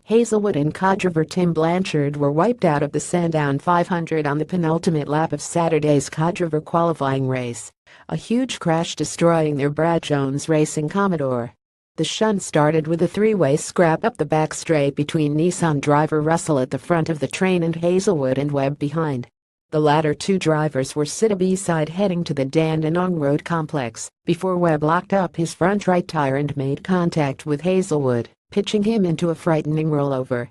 Hazelwood and codriver Tim Blanchard were wiped out of the Sandown 500 on the penultimate lap of Saturday's codriver qualifying race, a huge crash destroying their Brad Jones Racing Commodore. The shunt started with a three-way scrap up the back straight between Nissan driver Russell at the front of the train and Hazelwood and Webb behind. The latter two drivers were sit B-side heading to the Dandenong Road complex before Webb locked up his front right tire and made contact with Hazelwood, pitching him into a frightening rollover.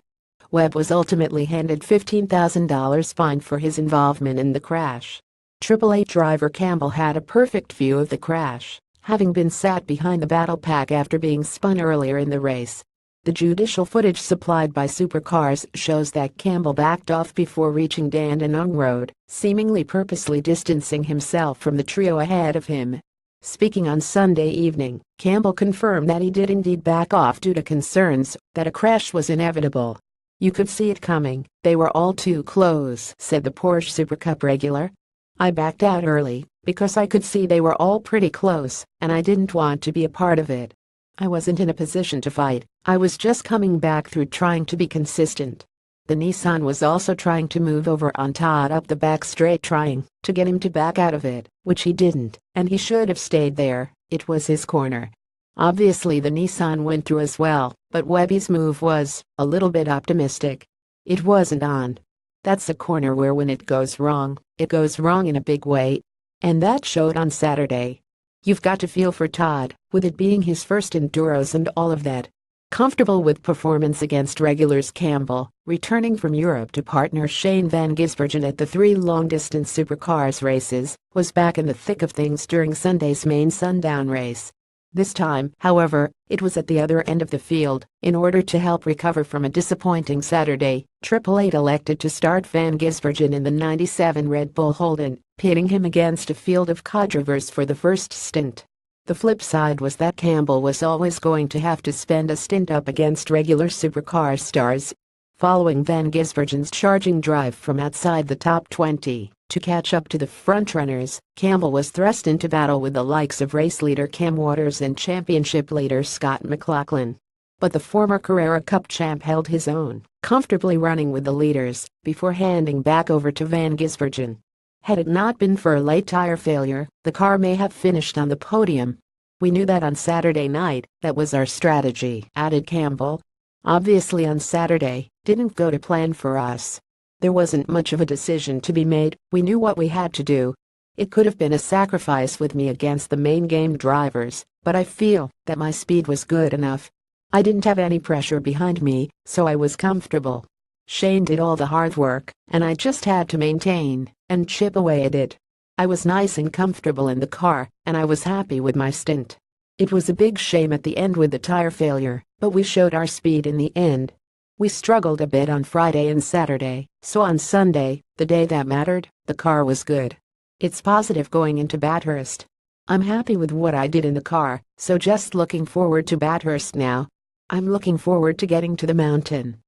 Webb was ultimately handed $15,000 fine for his involvement in the crash. AAA driver Campbell had a perfect view of the crash, having been sat behind the battle pack after being spun earlier in the race. The judicial footage supplied by Supercars shows that Campbell backed off before reaching Dandenong Road, seemingly purposely distancing himself from the trio ahead of him. Speaking on Sunday evening, Campbell confirmed that he did indeed back off due to concerns that a crash was inevitable. "You could see it coming, they were all too close," said the Porsche Super Cup regular. "I backed out early because I could see they were all pretty close and I didn't want to be a part of it. I wasn't in a position to fight, I was just coming back through trying to be consistent." The Nissan was also trying to move over on Todd up the back straight, trying to get him to back out of it, which he didn't, and he should have stayed there. It was his corner. Obviously the Nissan went through as well, but Webby's move was a little bit optimistic. It wasn't on. That's a corner where when it goes wrong in a big way. And that showed on Saturday. You've got to feel for Todd, with it being his first enduros and all of that. Comfortable with performance against regulars Campbell, returning from Europe to partner Shane Van Gisbergen at the 3 long-distance Supercars races, was back in the thick of things during Sunday's main Sandown race. This time, however, it was at the other end of the field. In order to help recover from a disappointing Saturday, Triple Eight elected to start Van Gisbergen in the '97 Red Bull Holden, pitting him against a field of codrivers for the first stint. The flip side was that Campbell was always going to have to spend a stint up against regular supercar stars. Following Van Gisbergen's charging drive from outside the top 20 to catch up to the frontrunners, Campbell was thrust into battle with the likes of race leader Cam Waters and championship leader Scott McLaughlin. But the former Carrera Cup champ held his own, comfortably running with the leaders before handing back over to Van Gisbergen. Had it not been for a late tire failure, the car may have finished on the podium. "We knew that on Saturday night, that was our strategy," added Campbell. "Obviously on Saturday, didn't go to plan for us. There wasn't much of a decision to be made, we knew what we had to do. It could have been a sacrifice with me against the main game drivers, but I feel that my speed was good enough. I didn't have any pressure behind me, so I was comfortable. Shane did all the hard work, and I just had to maintain and chip away at it. I was nice and comfortable in the car, and I was happy with my stint. It was a big shame at the end with the tire failure, but we showed our speed in the end. We struggled a bit on Friday and Saturday, so on Sunday, the day that mattered, the car was good. It's positive going into Bathurst. I'm happy with what I did in the car, so just looking forward to Bathurst now. I'm looking forward to getting to the mountain."